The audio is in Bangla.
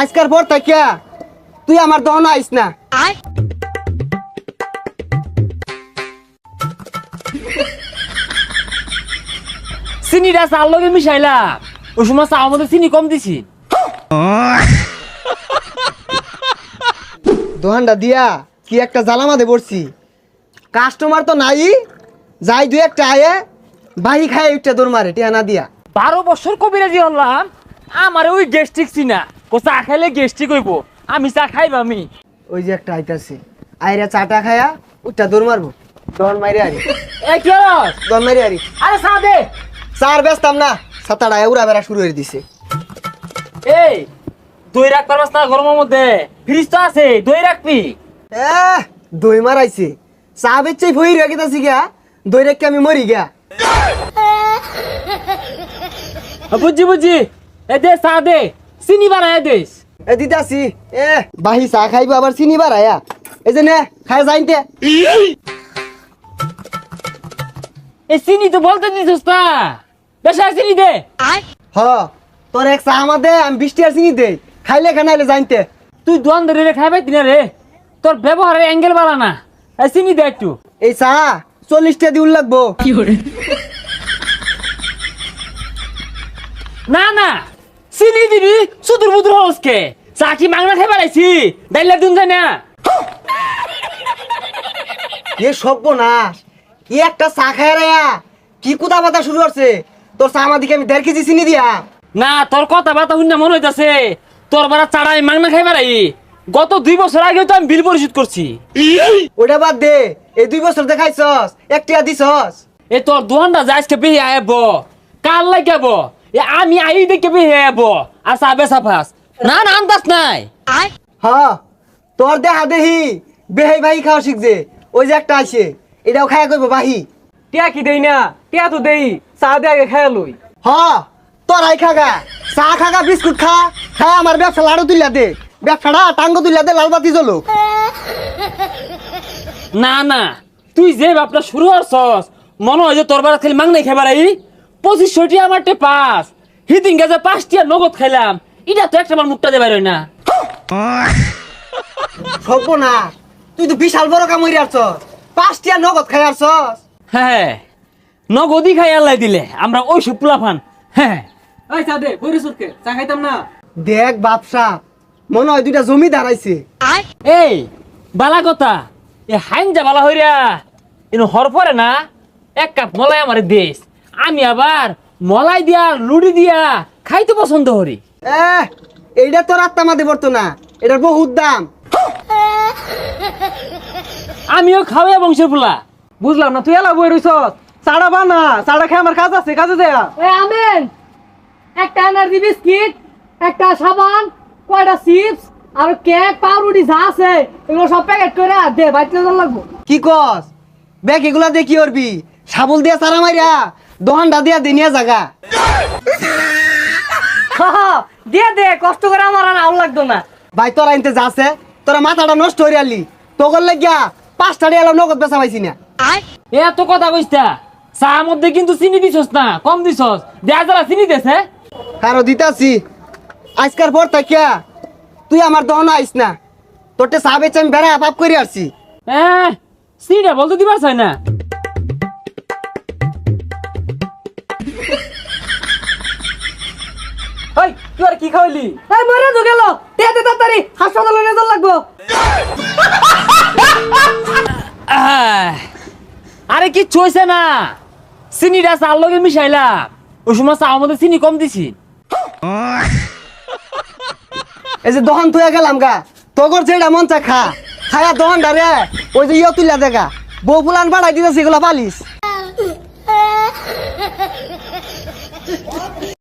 আজকের পর থেকে তুই আমার দহন আইস না। চিনিটা চার লগে মিশাইলাম, ওই সময় চা মধ্যে চিনি কম দিছি। দোহানটা দিয়া কি একটা জ্বালামাতে পড়ছি, কাস্টমার তো নাই, যাই দুই একটা আয়ে বাহি খায় একটা দৌড় মারে টিয়া না দিয়া। 12 বছর কবিরাজি হলাম, আমার ওই গ্যাস্ট্রিক চিনা, ও চা খাইলে গ্যাস্ট্রিক হইব, আমি চা খাইব আমি। ওই যে একটা আইতাছে, আইরা চাটা খায়া উঠটা দৌড় মারবো, দহন মারি আরি, এই কি হলো? দহন মারি আরি। আরে চা দে। চার ব্যস্তাম না, সাতাটা উড়া বেড়া শুরু হয়ে দিছে। এই দই রাখতে পারবাস না গরমের মধ্যে? ফ্রিজ তো আছে, দই রাখবি। দই মারাইছে, চা বেচে ভই রেখে তাছি গা, দই রেখে আমি মরি গা। বুঝছি বুঝছি, এ দে চা দে, চিনি বানায় দেস। এ দিতাছি, বাহি চা খাইবো আবার চিনি বাড়ায়া, এই যে নে খায় যাইতে। এই চিনি তো বলতে দিছিস না, বেশি আর চিনি দে। হ তোর এক চা আমাদে, আমি 20 টাকা চিনি দেই, খাইলে খানাইলে জানতে। তুই দোয়ান ধরে রে খাইবাই দিনা রে, তোর ব্যবহারের অ্যাঙ্গেল বাড়া না। এই চিনি দে একটু। এই চা 40 টাকা দিউল লাগবো। না না চিনি দিবি, সুদূর বুদুর হসকে চা কি মাংনা খাই বাড়াইছি, ডাইলা দুন যায় না। এ সর্বনাশ, ই একটা চা খায় রায়া কি কুদা পাতা শুরু করছে, তোর চা আমার দিকে আমি 1.5 কেজি চিনি দিয়া। না তোর কথা বার্তা শুনে মনে হইতাছে তোর বারা চাড়া আমি মাংনা খাই বাড়াই। গত 2 বছর আগেও তো আমি বিল পরিশোধ করছি। ওটা বাদ দে, এই 2 বছর দেখাইছস, 1 টাকা দিছস। এ তোর দোহানটা যাইসকে বেহে আইব, কাল লাগাব, এ আমি আই দেখে বেহে আইব, আর চা বেচা ফাস না না আন্দাজ নাই। হ তোর দেহা দেহি বেহাই বাহি খাওয়া শিখছে, ওই যে একটা আছে এটাও খায়া কইব বাহি। টিয়া কি দেই না, টিয়া তো দেই, চা দে আগে খাই লই। হ তোরাই খাগা, চা খাগা, বিস্কুট খা, খায় আমার ব্যবসা লাড়ু তুলিয়া দে, ব্যবসাটা টাঙ্গ তুলিয়া দে, লালবাতি জ্বলো। না না তুই যে বাপটা শুরু করছস, মনে হয় যে তোর বারা খালি মাংনাই খাই বাড়াই। 2500 আমার টে পাস, হিদিন গাছে 5 টিয়া নগদ খাইলাম, এটা তো একটা আমার মুখটা দে বাইর হয় না। সর্বনাশ, তুই তো বিশাল বড় কাম হইরে আসছস, 5 টাকা নগদ খাই আসছস। হ্যাঁ নগদই খাই আল্লাহ দিলে, আমরা ওই সব পোলাফান। হ্যাঁ এই চা দে, বইরে সুরকে চা খাইতাম না। দেখ বাপসা, মনে হয় 2টা জমি দাঁড়াইছে। এই বালা কথা, এ হাইনজা বালা হইরা ইনো হর পরে না, 1 কাপ মলাই আমার দেশ, আমি আবার মলাই দিয়া লুড়ি দিয়া খাইতে পছন্দ করি। এইটা তোর আত্মা মাদে পড়তো না, এটার বহুত দাম। আমিও খাওয়া বংশের পোলা। বুঝলাম না, তুই এলা বই রইছ, চাড়া বানা, চাড়া খাই আমার কাজ আছে, কাজে দেয়া। এই আমেন, একটা এনার্জি বিস্কিট, একটা সাবান, কয়টা চিপস আর কেক পাউরুটি যা আছে এগুলো সব প্যাকেট করে দে, বাইতে লাগবো। কি কস ব্যাগ এগুলা দিয়ে কি করবি? সাবল দিয়া সারা মাইরা দোহানটা দিয়া দিনিয়া জাগা। দে দে, কষ্ট করে আমার আর আউল লাগতো না। ভাই তোরা আনতে যাচ্ছে, তোরা মাথাটা নষ্ট হয়ে আলি, তোর লাগিয়া 5 টাকা এলাম নগদ বেচা পাইছি না। এত কথা কইস্তা, চা মধ্যে কিন্তু চিনি দিছস না, কম দিছস, দেয়া যারা চিনি দেছে। কারো দিতাছি, আজকার পর থাকিয়া তুই আমার দহন আইস না, তোরটে চা বেচে আমি বেড়া পাপ করে আসছি। চিনিটা বলতে দিবার চাই না। এই তুই আর কি খাওয়াইলি? এই মরে তো গেল, দে দে তাড়াতাড়ি, হাসপাতালে নিয়ে যাওয়া লাগবো। আরে কি চইছে না, চিনিটা চার লগে মিশাইলাম, ওই সময় চা মধ্যে চিনি কম দিছি। এই যে দহন থুয়া গেলাম গা, তোর যেটা মন চা খা, খায়া দহনটা রে ওই যে ইয়ে তুলিয়া দেখা, বউ ফুলান বাড়াই দিতেছি এগুলা পালিস।